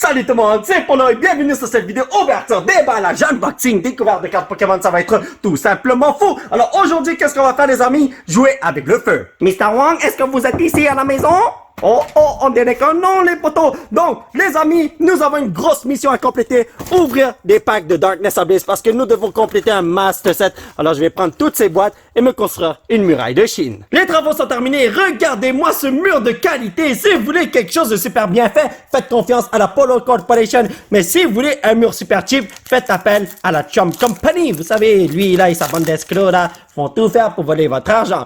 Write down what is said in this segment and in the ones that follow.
Salut tout le monde, c'est Polo et bienvenue sur cette vidéo ouverture, déballage, unboxing, découverte de cartes Pokémon, ça va être tout simplement fou. Alors aujourd'hui, qu'est-ce qu'on va faire les amis? Jouer avec le feu. Mr. Wang, est-ce que vous êtes ici à la maison? Oh, on dirait que non les potos. Donc, les amis, nous avons une grosse mission à compléter. Ouvrir des packs de Darkness Abyss parce que nous devons compléter un Master Set. Alors, je vais prendre toutes ces boîtes et me construire une muraille de Chine. Les travaux sont terminés. Regardez-moi ce mur de qualité. Si vous voulez quelque chose de super bien fait, faites confiance à la Polo Corporation. Mais si vous voulez un mur super cheap, faites appel à la Chum Company. Vous savez, lui là et sa bande d'escrocs là font tout faire pour voler votre argent.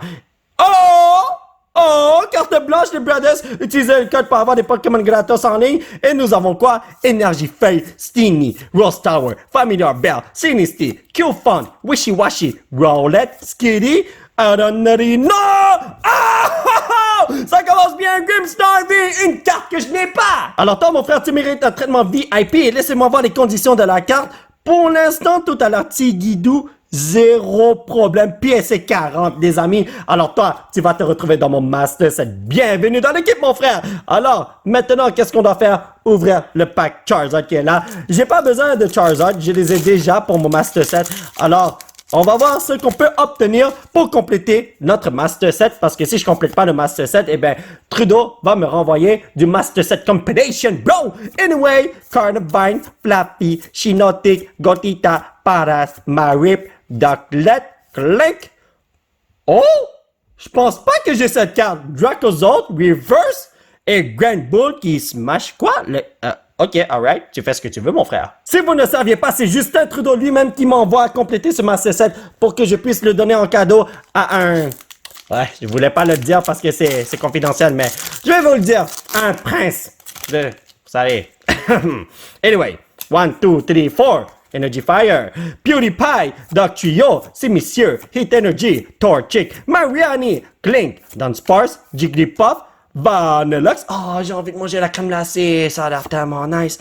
Oh, carte blanche les brothers, utilisez le code pour avoir des Pokémon gratos en ligne. Et nous avons quoi? Energy Fail, Steenie, Rose Tower, Familiar Bell, Sinisty, Q-Fun, Wishy Washy, Rowlet, Skitty, Aronari, ça commence bien, Grimstar V, une carte que je n'ai pas! Alors toi mon frère, tu mérites un traitement VIP et laissez-moi voir les conditions de la carte. Pour l'instant, tout à l'heure, Tigidou, zéro problème, PSC 40 des amis. Alors toi, tu vas te retrouver dans mon Master Set. Bienvenue dans l'équipe mon frère. Alors, maintenant, qu'est-ce qu'on doit faire? Ouvrir le pack Charizard qui est là. J'ai pas besoin de Charizard, je les ai déjà pour mon Master Set. Alors, on va voir ce qu'on peut obtenir pour compléter notre Master Set. Parce que si je complète pas le Master Set, eh ben, Trudeau va me renvoyer du Master Set Compilation, bro! Anyway, Carnivine, Flappy, Shinotic, Gotita, Paras, Marip, Ducklet, Clink. Oh! Je pense pas que j'ai cette carte. Dracozolt, Reverse et Grand Bull qui smash quoi? Ok, alright, tu fais ce que tu veux, mon frère. Si vous ne saviez pas, c'est Justin Trudeau lui-même qui m'envoie compléter ce Master Set pour que je puisse le donner en cadeau à un... Ouais, je voulais pas le dire parce que c'est confidentiel, mais je vais vous le dire. Un prince. Vous savez. Anyway, 1, 2, 3, 4. Energy Fire, PewDiePie, Doc Trio, c'est Monsieur, Heat Energy, Torchic, Mariani, Clink, Dunsparce, Jigglypuff, Vanilluxe. Oh, j'ai envie de manger la crème glacée, ça a l'air tellement nice.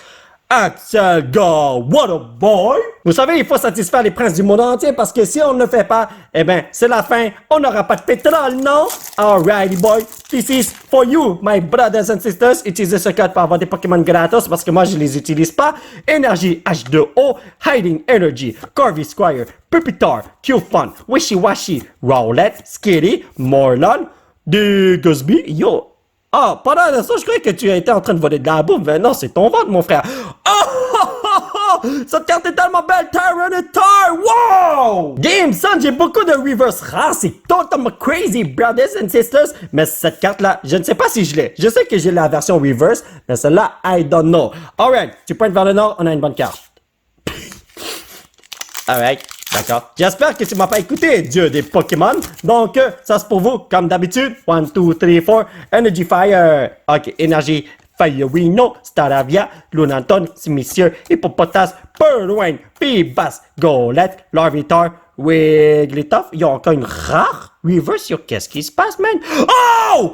Axel Go, what a boy! Vous savez, il faut satisfaire les princes du monde entier parce que si on ne le fait pas, eh ben, c'est la fin. On n'aura pas de pétrole, non? Alrighty boy, this is for you, my brothers and sisters. Utilisez ce code pour avoir des Pokémon gratos parce que moi, je les utilise pas. Énergie H2O, Hiding Energy, Corvi Squire, Pupitar, Q-Fun, Wishy Washy, Rowlet, Skitty, Morlon, Diggsby, yo. Ah, pendant l'instant, je croyais que tu étais en train de voler de la bouffe. Mais non, c'est ton ventre, mon frère. Cette carte est tellement belle, Tyranitar! Wow! Game Son, j'ai beaucoup de reverse rares. C'est totalement crazy, brothers and sisters. Mais cette carte-là, je ne sais pas si je l'ai. Je sais que j'ai la version reverse, mais celle-là, I don't know. Alright, tu pointes vers le nord, on a une bonne carte. Alright. D'accord. J'espère que tu m'as pas écouté, dieu des Pokémon. Donc, ça c'est pour vous, comme d'habitude. 1, 2, 3, 4. Energy Fire. Ok, énergie. Firewino, Staravia, Lunanton, Simissieur, Hippopotas, Purloin, Pibas, Golett, Larvitar, Wigglytuff. Ils ont encore une rare reverse sur qu'est-ce qui se passe, man? Oh!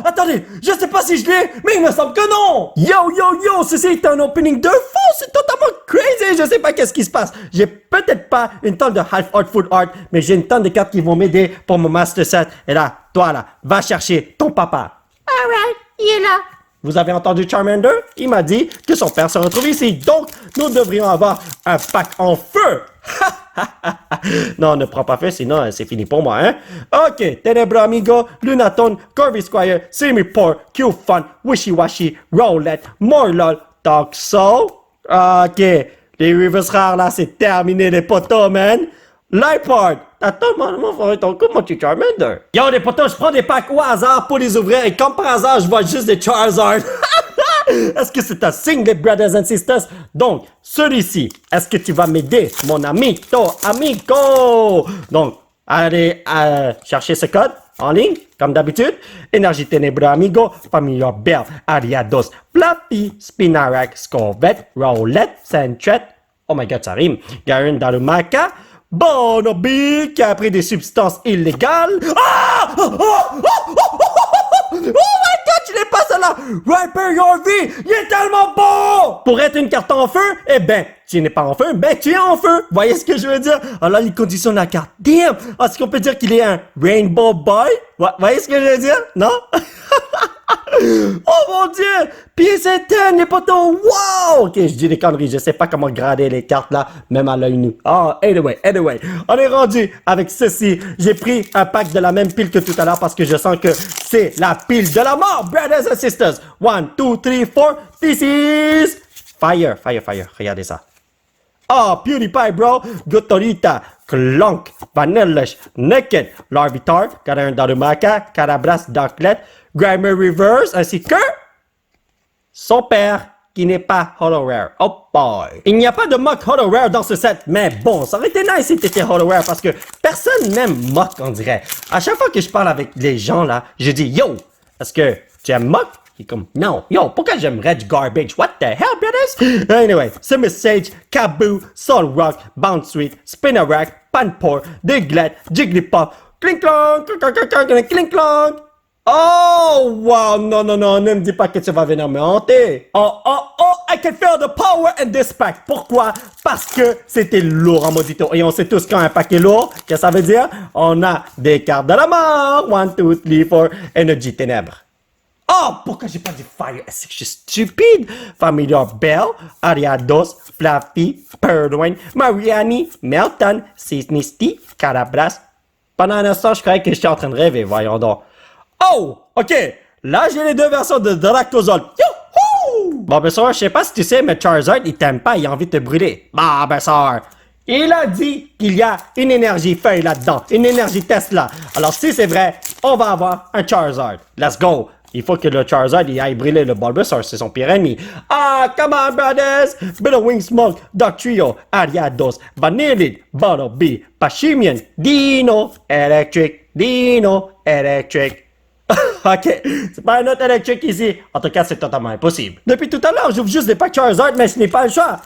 Attendez, je sais pas si je l'ai, mais il me semble que non! Yo! Ceci est un opening de fou, c'est totalement crazy! Je sais pas qu'est-ce qui se passe. J'ai peut-être pas une tonne de Half Art Food Art, mais j'ai une tonne de cartes qui vont m'aider pour mon Master Set. Et là, toi là, va chercher ton papa. Alright, il est là. Vous avez entendu Charmander? Il m'a dit que son père se retrouve ici. Donc, nous devrions avoir un pack en feu. Non, ne prends pas feu, sinon c'est fini pour moi, hein? Ok, Ténèbres Amigo, Lunaton, Corvi Squire, Simipour, Q-Fun, Wishy Washy, Rowlet, Morlol, Toxo. Ok, les reverse rares là, c'est terminé les potos, man. Lipard, attends, mon ton coup, mon petit Charmander. Yo, les potos, je prends des packs au hasard pour les ouvrir et comme par hasard, je vois juste des Charizard. Est-ce que c'est un signe, les brothers and sisters? Donc, celui-ci, est-ce que tu vas m'aider, mon amigo? Donc, allez chercher ce code en ligne, comme d'habitude. Énergie Ténébreux Amigo, Familiar Bell, Ariados, Flappy, Spinarak, Scorvette, Rowlet, Sentret. Oh my god, ça rime. Garen Darumaka. Bonobi qui a pris des substances illégales. Oh my god, tu l'es pas celle-là! Riper Your V, il est tellement beau! Pour être une carte en feu, eh ben, tu n'es pas en feu, ben tu es en feu! Voyez ce que je veux dire? Alors les conditions de la carte. Damn! Est-ce qu'on peut dire qu'il est un Rainbow Boy? Voyez ce que je veux dire? Non? Oh mon dieu! Pièce éteinte, les potos! Wow! Ok, je dis des conneries, je sais pas comment grader les cartes là, même à l'œil nu. Ah, anyway, on est rendu avec ceci. J'ai pris un pack de la même pile que tout à l'heure parce que je sens que c'est la pile de la mort, brothers and sisters. 1, 2, 3, 4, this is... Fire. Regardez ça. Oh, PewDiePie, bro. Gotorita, Clonk, Vanillish, Naked, Larvitar, Karin Darumaka, Carabras, Darklet, Grimer Reverse, ainsi que son père, qui n'est pas Holo Rare. Oh boy. Il n'y a pas de mock Holo Rare dans ce set, mais bon, ça aurait été nice si t'étais Holo Rare parce que personne n'aime mock, on dirait. À chaque fois que je parle avec les gens là, je dis yo, est-ce que tu aimes mock? Il est comme, non, yo, pourquoi j'aimerais du garbage? What the hell, brothers? Anyway, Summer Sage, Kaboo, Soul Rock, Bounce Sweet, Spinnerack, Panpour, Diglett, Jigglypuff, Clink Clonk, Clink Clonk. Oh, wow, non, ne me dis pas que tu vas venir me hanter. Oh, I can feel the power in this pack. Pourquoi? Parce que c'était lourd en maudito. Et on sait tous quand un pack est lourd, qu'est-ce que ça veut dire? On a des cartes de la mort. 1, 2, 3, 4, Energy Ténèbres. Oh, pourquoi j'ai pas dit Fire? C'est que je suis stupide. Familiar Bell, Ariados, Fluffy, Purloin, Mariani, Melton, Sisnisty, Carabras. Pendant un instant, je croyais que j'étais en train de rêver, voyons donc. Oh, ok. Là, j'ai les deux versions de Dractozol. Youhou! Bon, ben ça, je sais pas si tu sais, mais Charizard, il t'aime pas, il a envie de te brûler. Bah, ben ça. Il a dit qu'il y a une énergie feuille là-dedans, une énergie Tesla. Alors, si c'est vrai, on va avoir un Charizard. Let's go. Il faut que le Charizard il aille brûler le Bulbasaur, c'est son pire ennemi. Ah, come on, brothers! Billowing Smoke, Dugtrio, Ariados, Vanillid, Butterbean, Pashimian, Dino Electric. Ok, c'est pas un autre électrique ici. En tout cas, c'est totalement impossible. Depuis tout à l'heure, j'ouvre juste des packs Charizard, mais ce n'est pas le choix.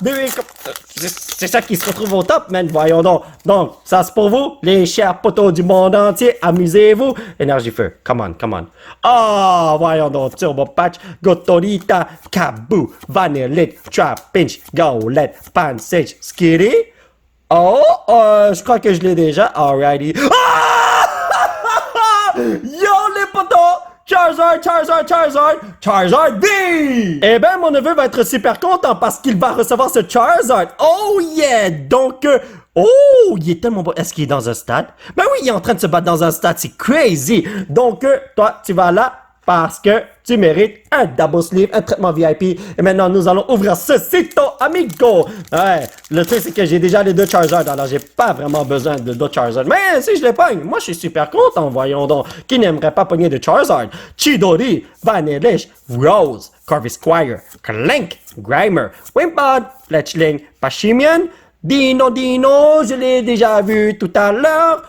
C'est ça qui se retrouve au top, man. Voyons donc. Donc, ça c'est pour vous, les chers potos du monde entier. Amusez-vous. Énergie feu. Come on. Oh, voyons donc. Turbo Patch, Gotorita, Kaboo, Vanillid, Trapinch, Golett, Pansage, Skitty. Oh, je crois que je l'ai déjà. Alrighty. Ah! Yo les potos! Charizard V! Eh ben, mon neveu va être super content parce qu'il va recevoir ce Charizard. Oh yeah! Donc, il est tellement beau. Est-ce qu'il est dans un stade? Ben oui, il est en train de se battre dans un stade. C'est crazy. Donc, toi, tu vas là parce que tu mérites un double sleeve, un traitement VIP. Et maintenant, nous allons ouvrir ce sito, amigo. Ouais, le truc, c'est que j'ai déjà les deux Charizard, alors j'ai pas vraiment besoin de d'autres Charizard. Mais si je les pogne, moi, je suis super content, voyons donc. Qui n'aimerait pas pogner de Charizard? Chidori, Vanillish, Rose, Corvisquire, Clank, Grimer, Wimpod, Fletchling, Pashimian, Dino, je l'ai déjà vu tout à l'heure.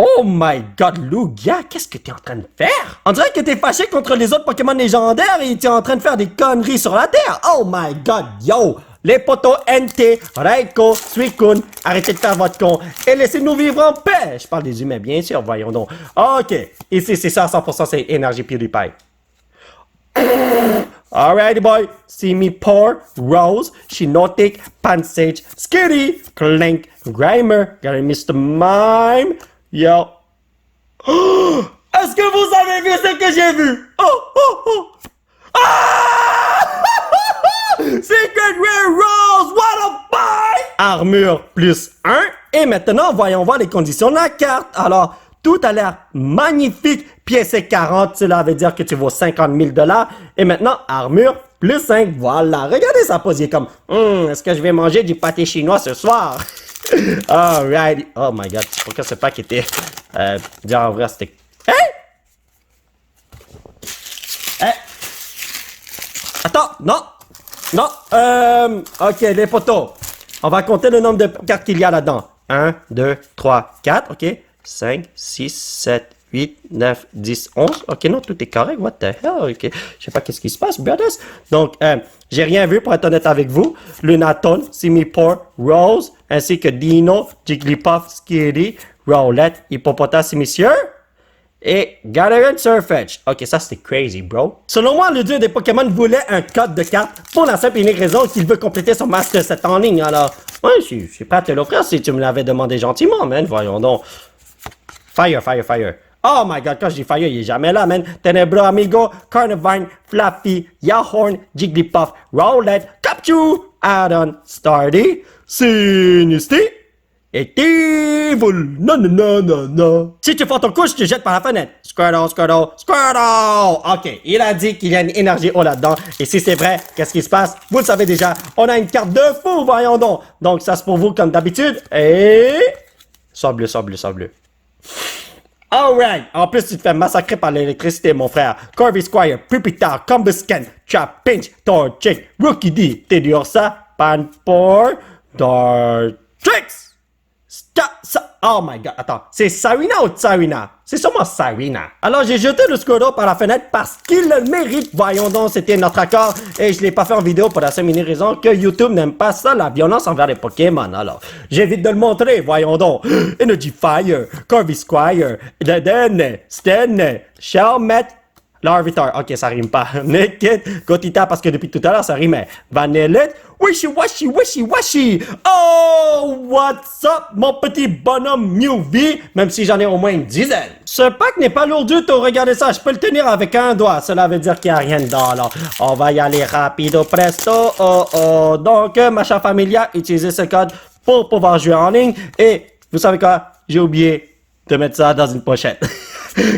Oh my god, Lugia, qu'est-ce que t'es en train de faire? On dirait que t'es fâché contre les autres Pokémon légendaires et t'es en train de faire des conneries sur la Terre. Oh my god, yo! Les potos NT, Raikou, Suicune, arrêtez de faire votre con et laissez-nous vivre en paix. Je parle des humains, bien sûr, voyons donc. Ok, ici c'est ça, 100% c'est énergie PewDiePie. Alrighty boy, see me pour, Rose, Shiinotic, Pansage, Skitty, Clank, Grimer, got Mr. Mime. Yo. Oh, est-ce que vous avez vu ce que j'ai vu? Oh. Ah! Secret Rare Rose, what a buy! Armure plus 1. Et maintenant, voyons voir les conditions de la carte. Alors, tout a l'air magnifique. Pièce 40, cela veut dire que tu vaux 50 000 $. Et maintenant, armure plus 5. Voilà, regardez sa pose. Il est comme, est-ce que je vais manger du pâté chinois ce soir? Alright. Oh my god. Pourquoi ce pack était bien en vrai, c'était. Hey! Attends, non! Ok, les potos. On va compter le nombre de cartes qu'il y a là-dedans. 1, 2, 3, 4. Ok. 5, 6, 7, 8, 9, 10, 11. Ok, non, tout est correct. What the hell? Ok. Je sais pas qu'est-ce qui se passe, brothers. Donc, j'ai rien vu pour être honnête avec vous. Lunaton, Simipour, Rose, ainsi que Dino, Jigglypuff, Skitty, Rowlet, Hippopotas, Monsieur et Galarian Surfetch. Ok, ça c'était crazy, bro. Selon moi, le dieu des Pokémon voulait un code de carte pour la simple et unique raison qu'il veut compléter son Master Set en ligne. Alors, ouais, je suis prêt à te l'offrir si tu me l'avais demandé gentiment, man. Voyons donc. Fire. Oh my god, quand je dis Fire, il est jamais là, man. Tenebro Amigo, Carnivine, Fluffy, Yahorn, Jigglypuff, Rowlet, Capchu, Addon, Stardy, Sinisty, et Evil. Non, non, non, non, non. Si tu fais ton coup, je te jette par la fenêtre. Squirtle, Squirtle, Squirtle. Ok, il a dit qu'il y a une énergie haut là-dedans. Et si c'est vrai, qu'est-ce qui se passe? Vous le savez déjà, on a une carte de fou, voyons donc. Donc ça c'est pour vous comme d'habitude. Et... Sort bleu, sort bleu, sort bleu. Alright! En plus, tu te fais massacrer par l'électricité, mon frère. Corby Squire, Pupitar, Combuscan, Trapinch, Torchic, Rookie D, t'es dur ça? Panpour, Dartrix! Oh my god, attends, c'est Sarina ou Tsarina? C'est sûrement Sarina. Alors j'ai jeté le Squirtle par la fenêtre parce qu'il le mérite. Voyons donc, c'était notre accord et je l'ai pas fait en vidéo pour la simple raison que YouTube n'aime pas ça, la violence envers les Pokémon. Alors, j'évite de le montrer, voyons donc. Energy Fire, Corby Squire, Deden, Sten, Shelmet, Larvitar, ok, ça rime pas. Naked, Gotita, parce que depuis tout à l'heure, ça rimait. Vanillet, Wishy Washy, Wishy Washy. Oh, what's up, mon petit bonhomme Mewtwo, même si j'en ai au moins une dizaine. Ce pack n'est pas lourd du tout, regardez ça, je peux le tenir avec un doigt. Cela veut dire qu'il n'y a rien dedans, alors. On va y aller rapido presto, oh oh. Donc, ma chère familia, utilisez ce code pour pouvoir jouer en ligne. Et, vous savez quoi, j'ai oublié de mettre ça dans une pochette.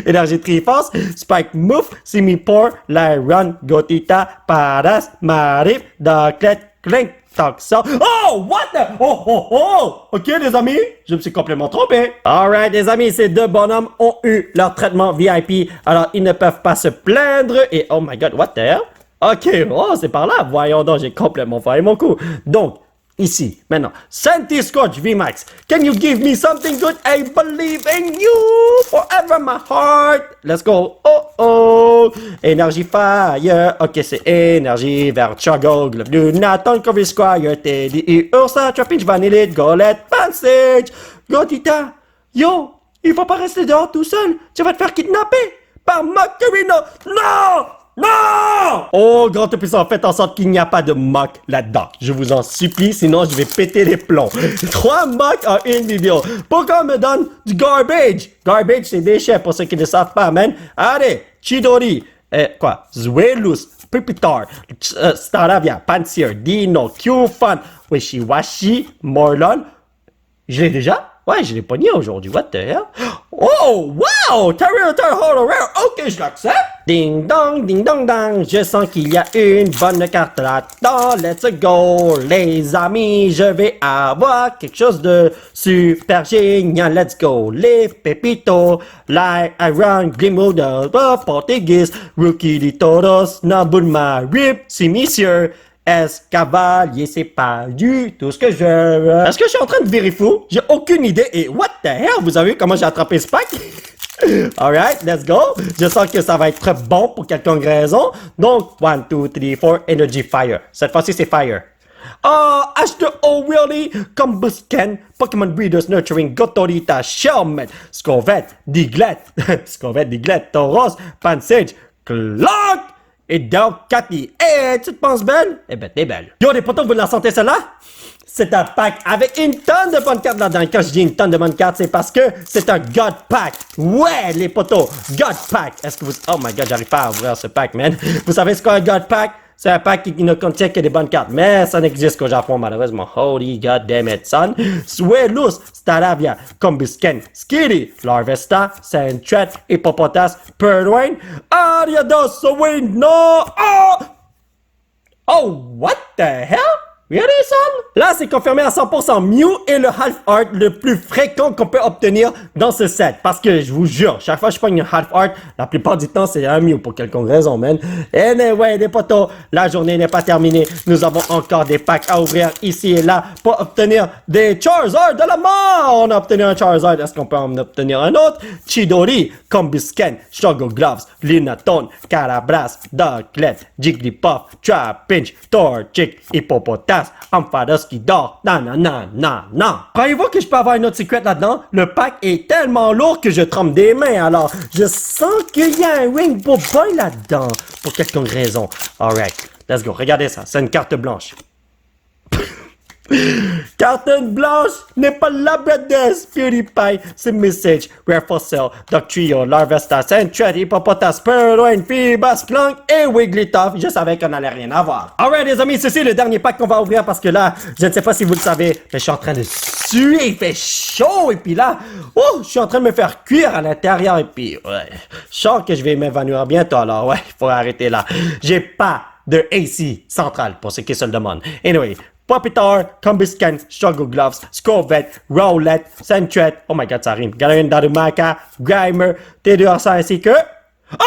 Énergie Triforce, Spike Move, Simipour, Lyron, Gotita, Paras, Marip, Darklet, Clink, Toxa. Oh, what the? Oh, oh, oh! Ok, les amis, je me suis complètement trompé. Alright, les amis, ces deux bonhommes ont eu leur traitement VIP, alors ils ne peuvent pas se plaindre. Et oh my god, what the hell? Ok, oh, c'est par là. Voyons donc, j'ai complètement failli mon coup. Donc, ici, maintenant, Santi Scorch VMAX, can you give me something good? I believe in you forever, my heart. Let's go. Oh, oh. Énergie Fire. Ok, c'est énergie vers Chugog, Lunaton, Corby Squire, Teddy, Ursa, Trapinch, Vanillite, Golette, Pansage, Gotita. Yo, il faut pas rester dehors tout seul. Tu vas te faire kidnapper par Macarino. Non! Non! Oh, grand puissant, faites en sorte qu'il n'y a pas de mock là-dedans. Je vous en supplie, sinon je vais péter les plombs. 3 mocks en une vidéo. Pourquoi on me donne du garbage? Garbage, c'est déchets pour ceux qui ne savent pas, man. Allez, Chidori, Zwelus, Pupitar, Staravia, Pansear, Dino, Q-Fun, Wishy-Washy, Morlon. Je l'ai déjà? Ouais, je l'ai pogné aujourd'hui. What the hell? Oh, wow! Tyranitar Holo Rare. Ok, je l'accepte. Ding dong, ding dong dong. Je sens qu'il y a une bonne carte là-dedans. Let's go, les amis. Je vais avoir quelque chose de super génial. Let's go. Les Pepito, Light Iron, Glimwood, Portuguese, Rookie de Toros, Nabulma, Rip, Simissier. Cavalier, c'est pas du tout ce que je veux. Est-ce que je suis en train de virer fou? J'ai aucune idée. Et what the hell? Vous avez vu comment j'ai attrapé ce pack? Alright, let's go. Je sens que ça va être bon pour quelconque raison. Donc, 1, 2, 3, 4, Energy Fire. Cette fois-ci, c'est Fire. H2O Willy, Combuscan, Pokémon Breeders Nurturing, Gotorita, Shelmet, Scorvette, Diglett, Tauros, Pansage, Clock! Et donc, Cathy, tu te penses belle? Eh ben, t'es belle. Yo, les potos, vous la sentez celle-là? C'est un pack avec une tonne de bonnes cartes là-dedans. Quand je dis une tonne de bonnes cartes, c'est parce que c'est un God Pack. Ouais, les potos, God Pack. Est-ce que vous... Oh my God, j'arrive pas à ouvrir ce pack, man. Vous savez ce qu'est un God Pack? C'est un pack qui ne contient que des bonnes cartes. Mais ça n'existe qu'au Japon, malheureusement. Holy god damn it, son. Swelus, Staravia, Combuscan, Skitty, Larvesta, Sandtret, Hippopotas, Purloin, Ariados, Wind, no! Oh! Oh, what the hell? Really, son? Là, c'est confirmé à 100%. Mew est le Half Art le plus fréquent qu'on peut obtenir dans ce set. Parce que, je vous jure, chaque fois que je prends une Half Art, la plupart du temps, c'est un Mew pour quelconque raison, man. Anyway, les potos, la journée n'est pas terminée. Nous avons encore des packs à ouvrir ici et là pour obtenir des Charizard de la mort. On a obtenu un Charizard. Est-ce qu'on peut en obtenir un autre? Chidori, Combuscan, Struggle Gloves, Lunaton, Carabras, Darklet, Jigglypuff, Trapinch, Torchic, Hippopotas, Ampharos qui dort. Non, non, non, non, non. Croyez-vous que je peux avoir une autre secret là-dedans? Le pack est tellement lourd que je trempe des mains. Alors, je sens qu'il y a un Rainbow Boy là-dedans. Pour quelconque raison. Alright, let's go. Regardez ça. C'est une carte blanche. Carte blanche n'est pas la breadness. PewDiePie, c'est message. Rare for sale. Doc Trio, Larvesta, Centret, Hippopotas, Purloin, Phoebus, Clunk et Wigglytuff. Je savais qu'on n'allait rien avoir. Alright les amis, ceci est le dernier pack qu'on va ouvrir parce que là, je ne sais pas si vous le savez, mais je suis en train de suer, il fait chaud et puis là, je suis en train de me faire cuire à l'intérieur et puis ouais, je sens que je vais m'évanouir bientôt alors ouais, il faut arrêter là. J'ai pas de AC central pour ceux qui se le demandent. Anyway, Pupitar, Combuscan, Struggle Gloves, Scovet, Rowlet, Centret, oh my god ça rime, Galarian Darumaka, Grimer, T2 ainsi que... Ah!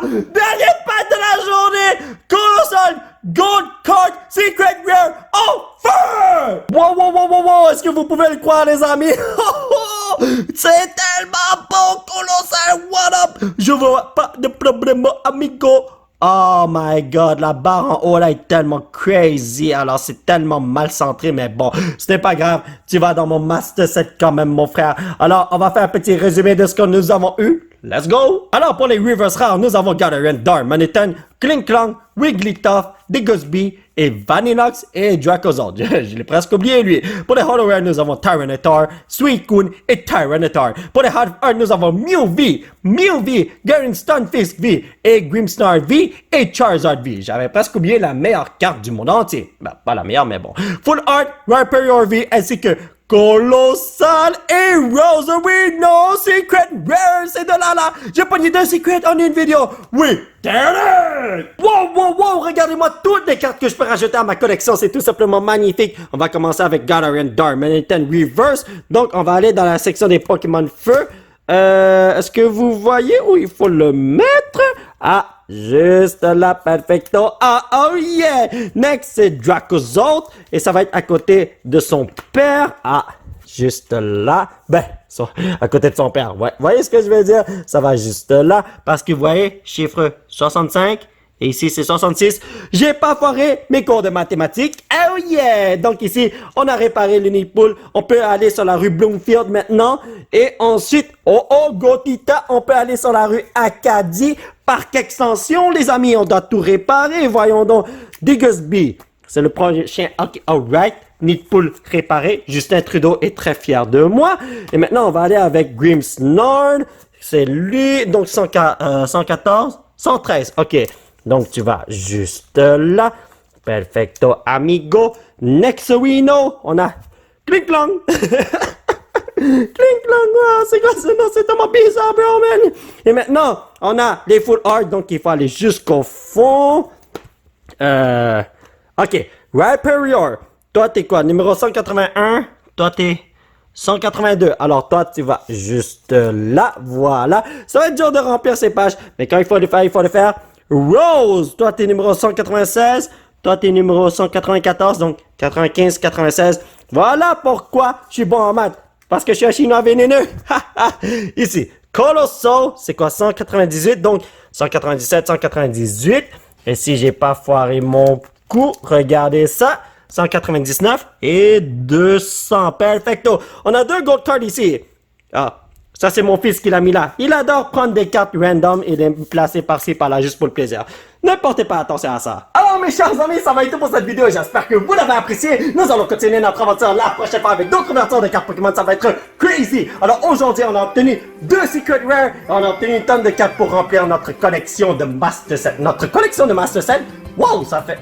Dernier pack de la journée! Colossal Gold Card Secret Rare Offer! Wow! Est-ce que vous pouvez le croire, les amis? C'est tellement bon, Colossal! What up? Je vois pas de problème, amigo! Oh my god, la barre en haut là est tellement crazy, alors c'est tellement mal centré, mais bon, ce n'est pas grave, tu vas dans mon Master Set quand même mon frère. Alors, on va faire un petit résumé de ce que nous avons eu. Let's go! Alors, pour les reverse rares, nous avons Galarian, Darmanitan, Klinklang, Wigglytuff, Digusby, et Vanilluxe et Dracozolt. Je l'ai presque oublié, lui. Pour les Holo Rare, nous avons Tyranitar, Suicune et Tyranitar. Pour les Hard Art, nous avons Mew V, Garen Stunfisk V et Grimmsnarl V et Charizard V. J'avais presque oublié la meilleure carte du monde entier. Ben, pas la meilleure, mais bon. Full Art, Rhyperior V ainsi que Colossal et Rosary No Secret Rare, c'est de là. J'ai pogné 2 secrets en une vidéo. Oui, damn it! Wow, regardez-moi toutes les cartes que je peux rajouter à ma collection, c'est tout simplement magnifique. On va commencer avec Galarian Darmanitan Reverse. Donc, on va aller dans la section des Pokémon Feu. Est-ce que vous voyez où il faut le mettre? Ah, juste là, perfecto. Oh yeah! Next, c'est Dracozolt. Et ça va être à côté de son père. Ah, juste là. Ben, à côté de son père. Ouais, voyez ce que je veux dire? Ça va juste là. Parce que vous voyez, chiffre 65. Et ici, c'est 66. J'ai pas foiré mes cours de mathématiques. Oh yeah! Donc ici, on a réparé l'Unipool. On peut aller sur la rue Bloomfield maintenant. Et ensuite, Gotita, on peut aller sur la rue Acadie. Parc Extension, les amis, on doit tout réparer. Voyons donc. Digusby, c'est le prochain. Ok, alright. Unipool réparé. Justin Trudeau est très fier de moi. Et maintenant, on va aller avec Grimmsnarl. C'est lui. Donc, 114. 113. Ok. Donc, tu vas juste là. Perfecto, amigo. Next, we know. On a Klinklang. Klinklang, wow, c'est quoi ce nom? C'est tellement bizarre, bro, man. Et maintenant, on a les full art. Donc, il faut aller jusqu'au fond. Ok. Rhyperior. Toi, t'es quoi? Numéro 181. Toi, t'es 182. Alors, toi, tu vas juste là. Voilà. Ça va être dur de remplir ces pages. Mais quand il faut le faire, il faut le faire. Rose, toi t'es numéro 196, toi t'es numéro 194, donc 95, 96. Voilà pourquoi je suis bon en maths. Parce que je suis un chinois vénéneux. Ici, Colossal, c'est quoi 198, donc 197, 198. Et si j'ai pas foiré mon coup, regardez ça. 199 et 200. Perfecto. On a 2 gold cards ici. Ah. Ça, c'est mon fils qui l'a mis là. Il adore prendre des cartes random et les placer par-ci, par-là, juste pour le plaisir. Ne portez pas attention à ça. Alors, mes chers amis, ça va être tout pour cette vidéo. J'espère que vous l'avez apprécié. Nous allons continuer notre aventure la prochaine fois avec d'autres ouvertures de cartes Pokémon. Ça va être crazy. Alors, aujourd'hui, on a obtenu 2 Secret Rare. On a obtenu une tonne de cartes pour remplir notre collection de Master Set. Notre collection de Master Set. Wow, ça fait...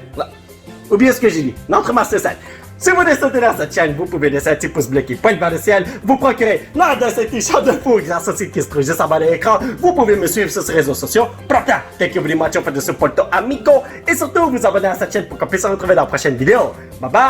Oubliez ce que j'ai dit. Notre Master Set. Si vous décidez dans cette chaîne, vous pouvez laisser un petit pouce bleu qui pointe vers le ciel, vous procurez l'un de ces t-shirts de fou grâce au site qui se trouve juste en bas de l'écran. Vous pouvez me suivre sur ces réseaux sociaux. Thank you very much for the support, amigo. Et surtout, vous abonner à cette chaîne pour qu'on puisse se retrouver dans la prochaine vidéo. Bye bye!